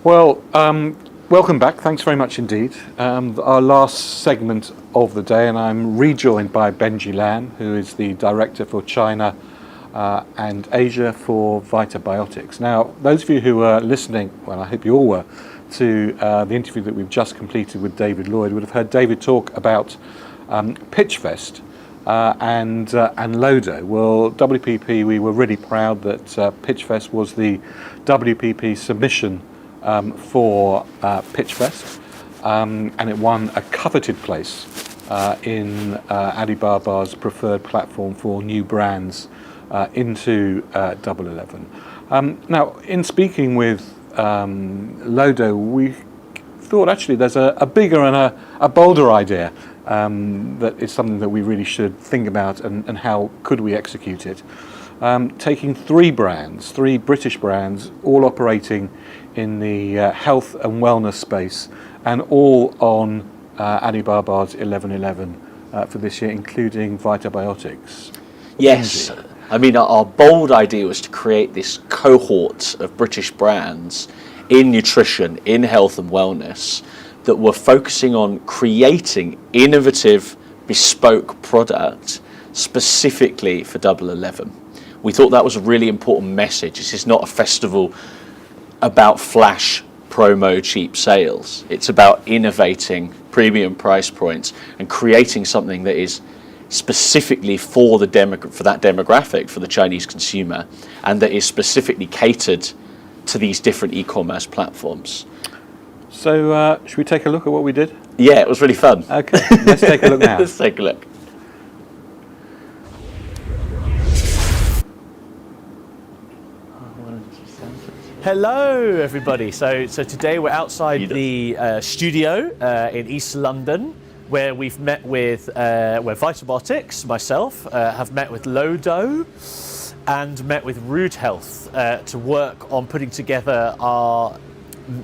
Well, welcome back. Thanks very much indeed. Our last segment of the day, and I'm rejoined by Benji Lan, who is the Director for China and Asia for Vitabiotics. Now, those of you who are listening, well, I hope you all were, to the interview that we've just completed with David Lloyd would have heard David talk about Pitchfest and Lodo. Well, WPP, we were really proud that Pitchfest was the WPP submission for Pitchfest, and it won a coveted place in Alibaba's preferred platform for new brands into Double 11. Now, in speaking with Lodo, we thought actually there's a bigger and a bolder idea that is something that we really should think about and how could we execute it. Taking three British brands, all operating in the health and wellness space, and all on Alibaba's 11.11 for this year, including Vitabiotics. Yes. I mean, our bold idea was to create this cohort of British brands in nutrition, in health and wellness, that were focusing on creating innovative, bespoke product specifically for Double 11. We thought that was a really important message. This is not a festival about flash promo cheap sales. It's about innovating premium price points and creating something that is specifically for that demographic, for the Chinese consumer, and that is specifically catered to these different e-commerce platforms. So should we take a look at what we did? Yeah, it was really fun. Okay, let's take a look now. Let's take a look. Hello, everybody. So today we're outside the studio in East London, where we've met with where Vitabiotics, myself, have met with Lodo and met with Rude Health to work on putting together our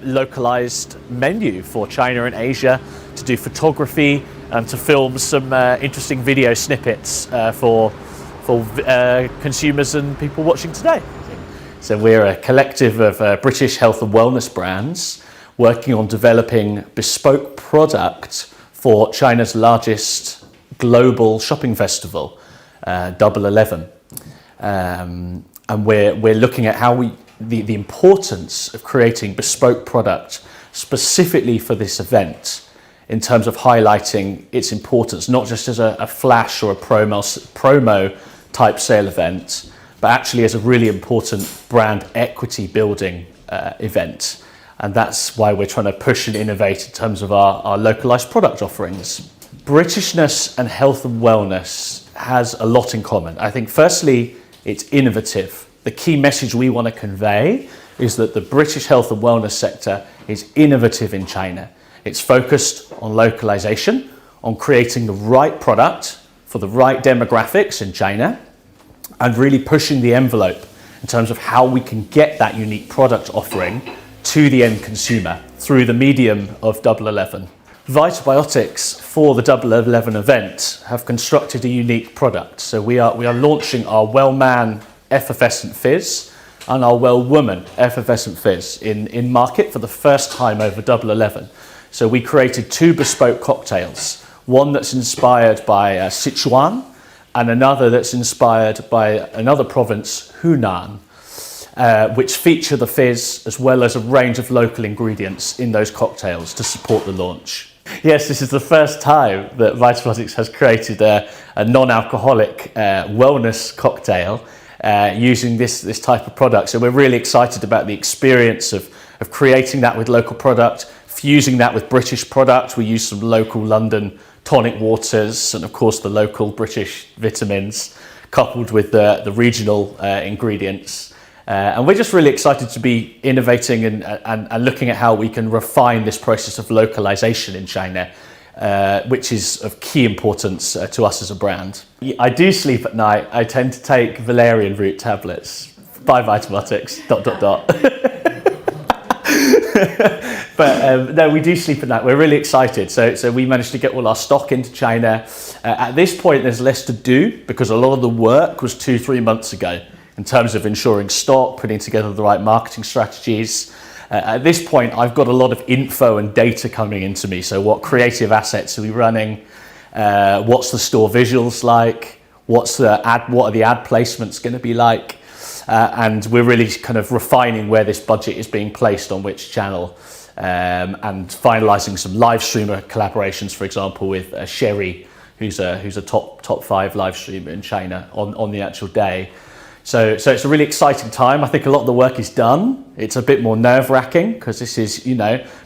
localized menu for China and Asia, to do photography and to film some interesting video snippets for consumers and people watching today. So we're a collective of British health and wellness brands working on developing bespoke product for China's largest global shopping festival, Double 11. And we're looking at how the importance of creating bespoke product specifically for this event, in terms of highlighting its importance, not just as a flash or a promo type sale event, but actually as a really important brand equity building event. And that's why we're trying to push and innovate in terms of our localized product offerings. Britishness and health and wellness has a lot in common. I think firstly, it's innovative. The key message we want to convey is that the British health and wellness sector is innovative in China. It's focused on localization, on creating the right product for the right demographics in China, and really pushing the envelope in terms of how we can get that unique product offering to the end consumer through the medium of Double 11. Vitabiotics, for the Double 11 event, have constructed a unique product. So we are launching our Well-Man Effervescent Fizz and our Well-Woman Effervescent Fizz in market for the first time over Double 11. So we created two bespoke cocktails, one that's inspired by Sichuan, and another that's inspired by another province, Hunan, which feature the fizz as well as a range of local ingredients in those cocktails to support the launch. Yes, this is the first time that Vitabiotics has created a non-alcoholic wellness cocktail using this type of product. So we're really excited about the experience of creating that with local product, fusing that with British product. We use some local London tonic waters and of course the local British vitamins, coupled with the regional ingredients. And we're just really excited to be innovating and looking at how we can refine this process of localization in China, which is of key importance to us as a brand. I do sleep at night. I tend to take valerian root tablets by Vitabiotics, ... But no, we do sleep at night. We're really excited. So we managed to get all our stock into China. At this point, there's less to do because a lot of the work was 2-3 months ago in terms of ensuring stock, putting together the right marketing strategies. At this point, I've got a lot of info and data coming into me. So what creative assets are we running? What's the store visuals like? What are the ad placements going to be like? And we're really kind of refining where this budget is being placed on which channel, and finalising some live streamer collaborations, for example, with Sherry, who's a top 5 live streamer in China on the actual day. So it's a really exciting time. I think a lot of the work is done. It's a bit more nerve-wracking because this is,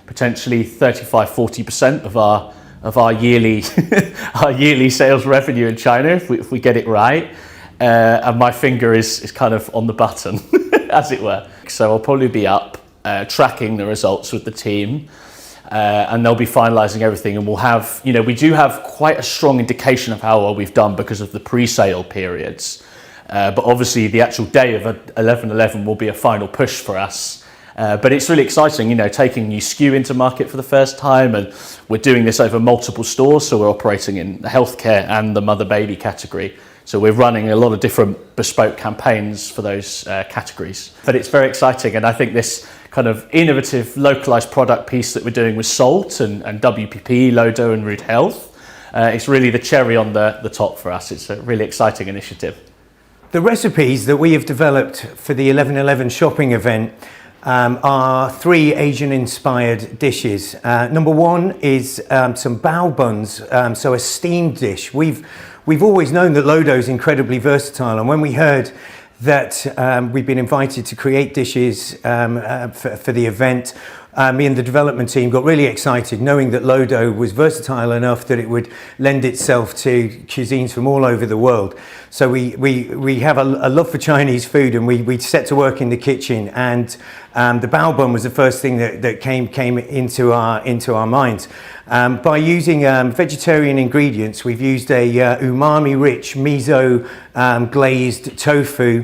potentially 35-40% of our yearly our yearly sales revenue in China if we get it right. And my finger is kind of on the button, as it were. So I'll probably be up tracking the results with the team, and they'll be finalising everything. And we'll have, we do have quite a strong indication of how well we've done because of the pre-sale periods. But obviously the actual day of 11/11 will be a final push for us. But it's really exciting, taking new SKU into market for the first time, and we're doing this over multiple stores. So we're operating in the healthcare and the mother-baby category. So we're running a lot of different bespoke campaigns for those categories. But it's very exciting, and I think this kind of innovative localized product piece that we're doing with Salt and WPP, Lodo and Root Health, it's really the cherry on the top for us. It's a really exciting initiative. The recipes that we have developed for the 11/11 shopping event are 3 Asian-inspired dishes. Number 1 is some bao buns, so a steamed dish. We've always known that Lodo is incredibly versatile, and when we heard that we've been invited to create dishes for the event, me and the development team got really excited, knowing that Lodo was versatile enough that it would lend itself to cuisines from all over the world. So we have a love for Chinese food, and we set to work in the kitchen, and the bao bun was the first thing that came into our minds. By using vegetarian ingredients, we've used a umami-rich miso glazed tofu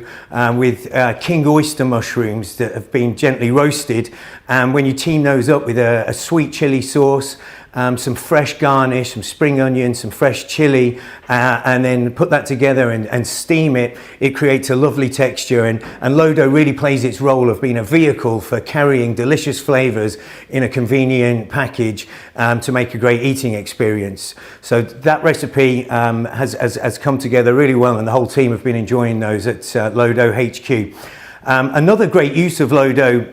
with king oyster mushrooms that have been gently roasted. And when you team those up with a sweet chili sauce, some fresh garnish, some spring onion, some fresh chili, and then put that together and steam it, it creates a lovely texture. And Lodo really plays its role of being a vehicle for carrying delicious flavors in a convenient package to make a great eating experience. So that recipe has come together really well, and the whole team have been enjoying those at Lodo HQ. Another great use of Lodo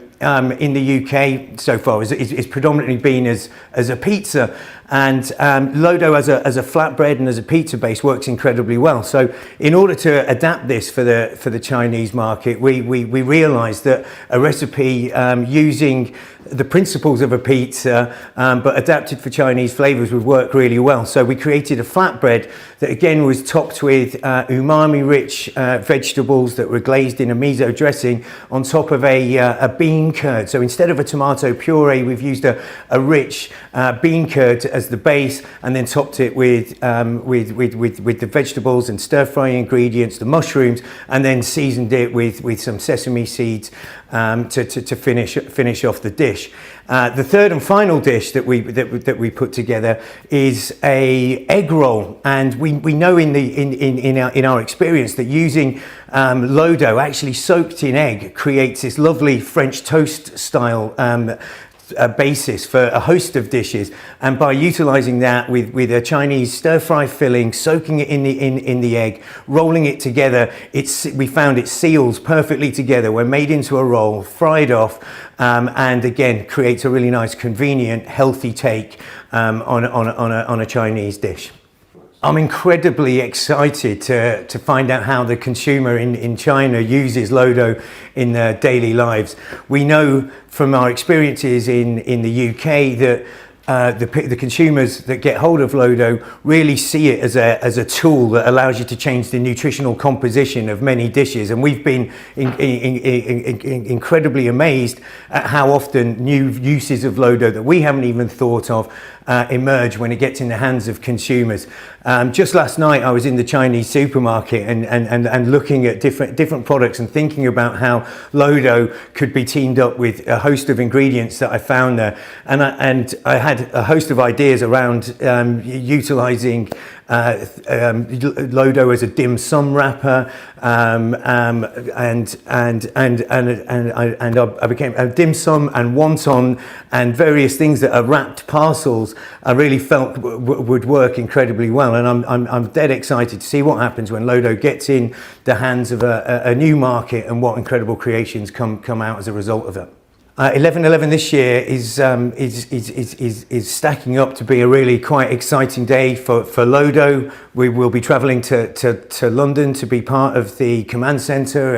in the UK so far is predominantly been as a pizza, and Lodo as a flatbread and as a pizza base works incredibly well. So in order to adapt this for the Chinese market, we realized that a recipe using the principles of a pizza but adapted for Chinese flavors would work really well. So we created a flatbread that again was topped with umami-rich vegetables that were glazed in a miso dressing on top of a bean curd. So instead of a tomato puree, we've used a rich bean curd as the base, and then topped it with the vegetables and stir-fry ingredients, the mushrooms, and then seasoned it with some sesame seeds to finish off the dish. The third and final dish that we put together is a egg roll, and we know in our experience that using Lodo actually soaked in egg creates this lovely French toast style basis for a host of dishes. And by utilizing that with a Chinese stir-fry filling, soaking it in the egg, rolling it together, we found it seals perfectly together. We're made into a roll, fried off, and again creates a really nice, convenient, healthy take on a Chinese dish. I'm incredibly excited to find out how the consumer in China uses Lodo in their daily lives. We know from our experiences in the UK that the consumers that get hold of Lodo really see it as a tool that allows you to change the nutritional composition of many dishes, and we've been incredibly amazed at how often new uses of Lodo that we haven't even thought of emerge when it gets in the hands of consumers. Just last night I was in the Chinese supermarket and looking at different products and thinking about how Lodo could be teamed up with a host of ingredients that I found there, and I had a host of ideas around utilizing Lodo as a dim sum wrapper, and I became a dim sum and wonton and various things that are wrapped parcels. I really felt would work incredibly well, and I'm dead excited to see what happens when Lodo gets in the hands of a new market and what incredible creations come out as a result of it. 11/11 this year is stacking up to be a really quite exciting day for Lodo. We will be travelling to London to be part of the command centre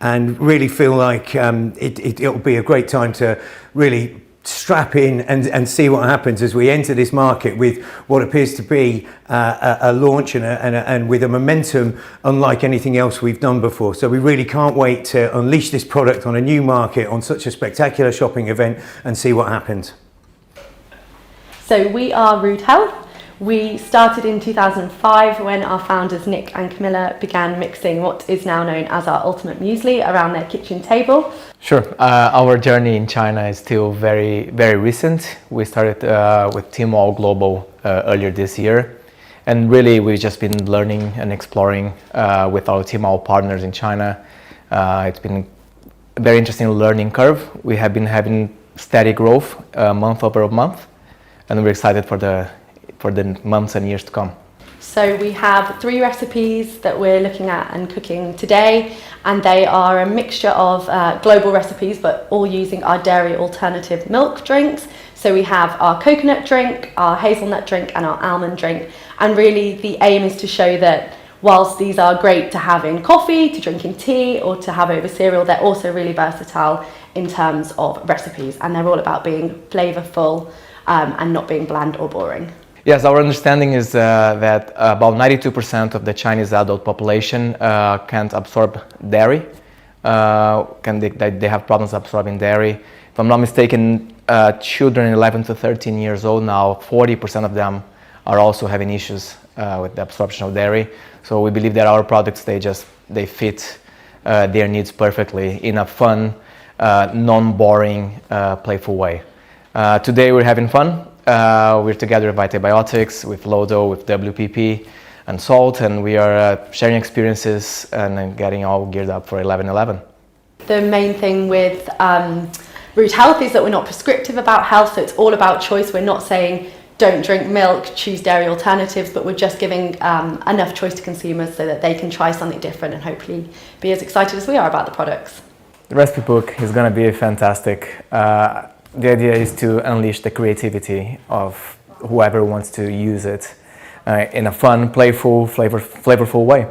and really feel like it'll be a great time to really strap in and see what happens as we enter this market with what appears to be a launch and with a momentum unlike anything else we've done before. So we really can't wait to unleash this product on a new market on such a spectacular shopping event and see what happens. So we are Rude Health. We started in 2005 when our founders Nick and Camilla began mixing what is now known as our ultimate muesli around their kitchen table. Sure. Our journey in China is still very, very recent. We started with Tmall Global earlier this year. And really, we've just been learning and exploring with our Tmall partners in China. It's been a very interesting learning curve. We have been having steady growth month over month. And we're excited for the months and years to come. So we have 3 recipes that we're looking at and cooking today, and they are a mixture of global recipes, but all using our dairy alternative milk drinks. So we have our coconut drink, our hazelnut drink, and our almond drink. And really the aim is to show that whilst these are great to have in coffee, to drink in tea, or to have over cereal, they're also really versatile in terms of recipes, and they're all about being flavourful and not being bland or boring. Yes, our understanding is that about 92% of the Chinese adult population can't absorb dairy. They have problems absorbing dairy. If I'm not mistaken, children 11 to 13 years old now, 40% of them are also having issues with the absorption of dairy. So we believe that our products, they fit their needs perfectly in a fun, non-boring, playful way. Today we're having fun. We're together with Vitibiotics, with Lodo, with WPP and Salt, and we are sharing experiences and getting all geared up for 11/11. The main thing with Rude Health is that we're not prescriptive about health, so it's all about choice. We're not saying don't drink milk, choose dairy alternatives, but we're just giving enough choice to consumers so that they can try something different and hopefully be as excited as we are about the products. The recipe book is going to be fantastic. The idea is to unleash the creativity of whoever wants to use it in a fun, playful, flavorful way.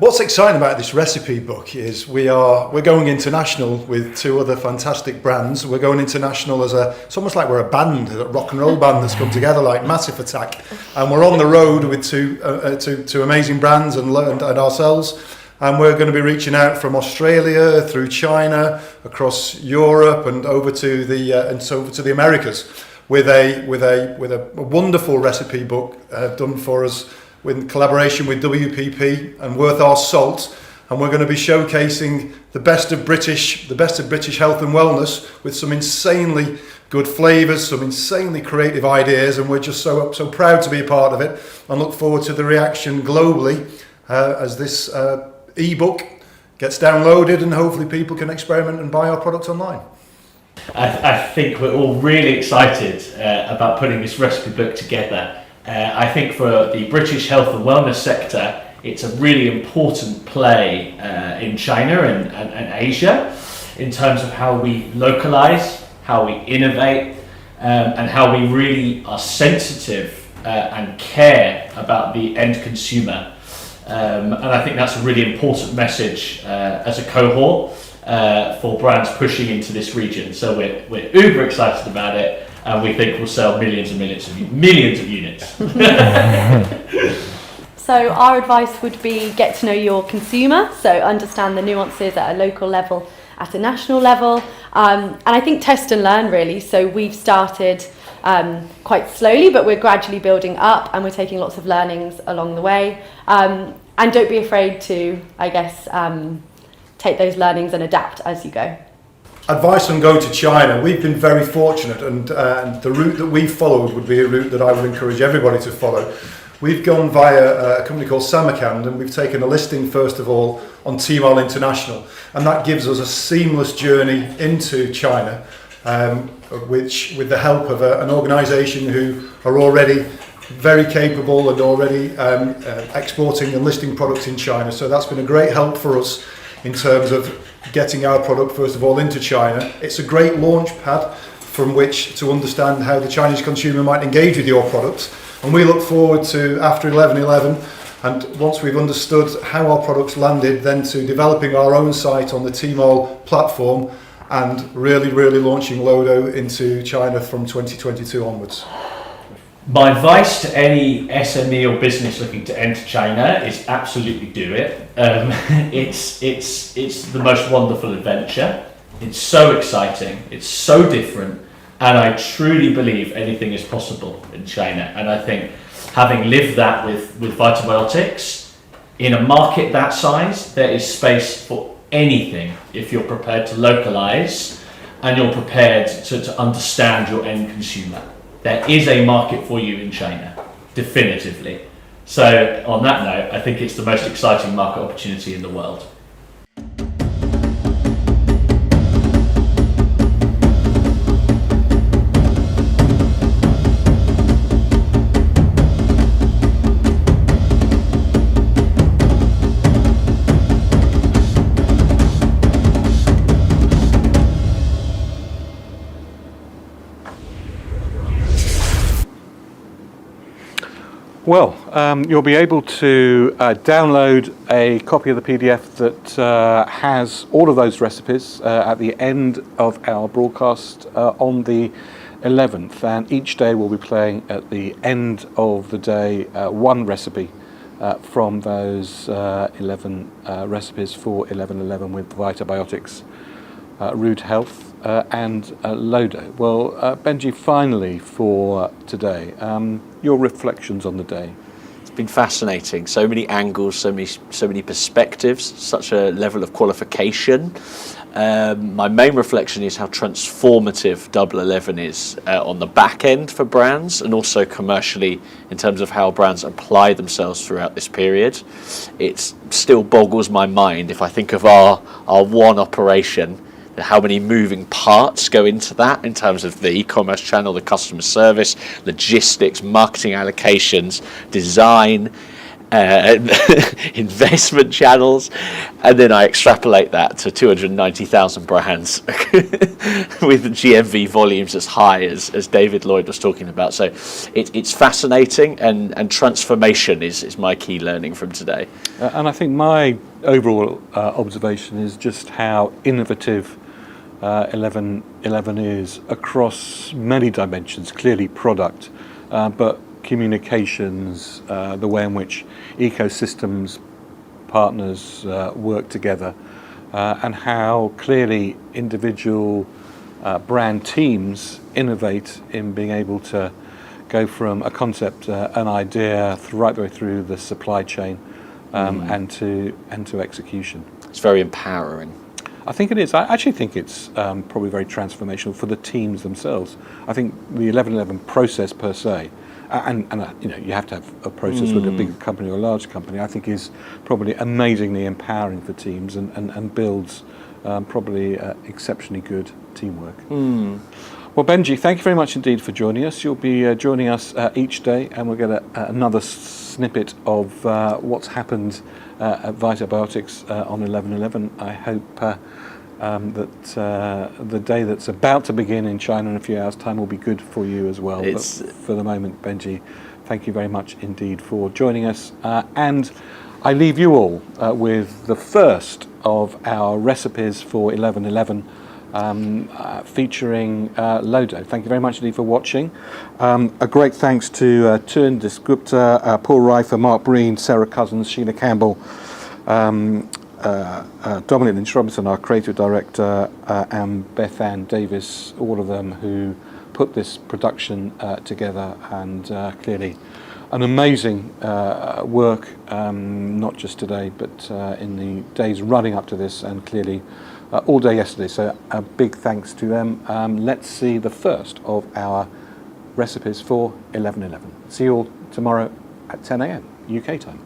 What's exciting about this recipe book is we're going international with 2 other fantastic brands. We're going international it's almost like we're a band, a rock and roll band that's come together like Massive Attack, and we're on the road with two amazing brands and ourselves. And we're going to be reaching out from Australia through China, across Europe, and over to the Americas, with a wonderful recipe book done for us in collaboration with WPP and Worth Our Salt. And we're going to be showcasing the best of British health and wellness with some insanely good flavours, some insanely creative ideas, and we're just so proud to be a part of it and look forward to the reaction globally as this ebook gets downloaded and hopefully people can experiment and buy our product online. I think we're all really excited about putting this recipe book together. I think for the British health and wellness sector, it's a really important play in China and Asia in terms of how we localize, how we innovate, and how we really are sensitive and care about the end consumer. And I think that's a really important message as a cohort for brands pushing into this region. So we're uber excited about it, and we think we'll sell millions and millions of units. So our advice would be get to know your consumer, so understand the nuances at a local level, at a national level, and I think test and learn really. So we've started quite slowly, but we're gradually building up, and we're taking lots of learnings along the way. And don't be afraid to, I guess, take those learnings and adapt as you go. Advice on going to China. We've been very fortunate, and the route that we followed would be a route that I would encourage everybody to follow. We've gone via a company called Samarkand, and we've taken a listing first of all on Tmall International, and that gives us a seamless journey into China, which, with the help of an organisation who are already very capable and already exporting and listing products in China. So that's been a great help for us in terms of getting our product first of all into China. It's a great launch pad from which to understand how the Chinese consumer might engage with your products. And we look forward to, after 11/11, and once we've understood how our products landed, then to developing our own site on the Tmall platform and really launching Lodo into China from 2022 onwards. My advice to any SME or business looking to enter China is absolutely do it. It's the most wonderful adventure. It's so exciting. It's so different. And I truly believe anything is possible in China. And I think having lived that with Vitabiotics, in a market that size, there is space for anything if you're prepared to localize and you're prepared to understand your end consumer. There is a market for you in China, definitively. So on that note, I think it's the most exciting market opportunity in the world. Well, you'll be able to download a copy of the PDF that has all of those recipes at the end of our broadcast on the 11th, and each day we'll be playing at the end of the day one recipe from those 11 recipes for 11/11 with Vitabiotics, Rude Health and Lodo. Well, Benji, finally for today, your reflections on the day. It's been fascinating. So many angles, so many perspectives, such a level of qualification. My main reflection is how transformative Double 11 is on the back end for brands, and also commercially in terms of how brands apply themselves throughout this period. It still boggles my mind if I think of our one operation, how many moving parts go into that in terms of the e-commerce channel, the customer service, logistics, marketing allocations, design, investment channels, and then I extrapolate that to 290,000 brands with GMV volumes as high as David Lloyd was talking about. So it's fascinating, and transformation is my key learning from today. And I think my overall observation is just how innovative 11/11 is across many dimensions, clearly product, but communications, the way in which ecosystems, partners work together, and how clearly individual brand teams innovate in being able to go from a concept, an idea, right the way through the supply chain, and to execution. It's very empowering. I think it is. I actually think it's probably very transformational for the teams themselves. I think the 11/11 process per se, and you know, you have to have a process with a big company or a large company, I think is probably amazingly empowering for teams and builds probably exceptionally good teamwork. Well, Benji, thank you very much indeed for joining us. You'll be joining us each day, and we'll get another snippet of what's happened at Vitabiotics on 11/11. I hope that the day that's about to begin in China in a few hours' time will be good for you as well. But for the moment, Benji, thank you very much indeed for joining us. And I leave you all with the first of our recipes for 11/11. Featuring Lodo. Thank you very much indeed for watching. A great thanks to Turin Disgupta, Paul Reifer, Mark Breen, Sarah Cousins, Sheila Campbell, Dominic Lynch Robinson, our creative director, and Beth Ann Davis, all of them who put this production together, and clearly an amazing work, not just today, but in the days running up to this, and clearly all day yesterday. So a big thanks to them. Let's see the first of our recipes for 11/11. See you all tomorrow. at 10 a.m. UK time.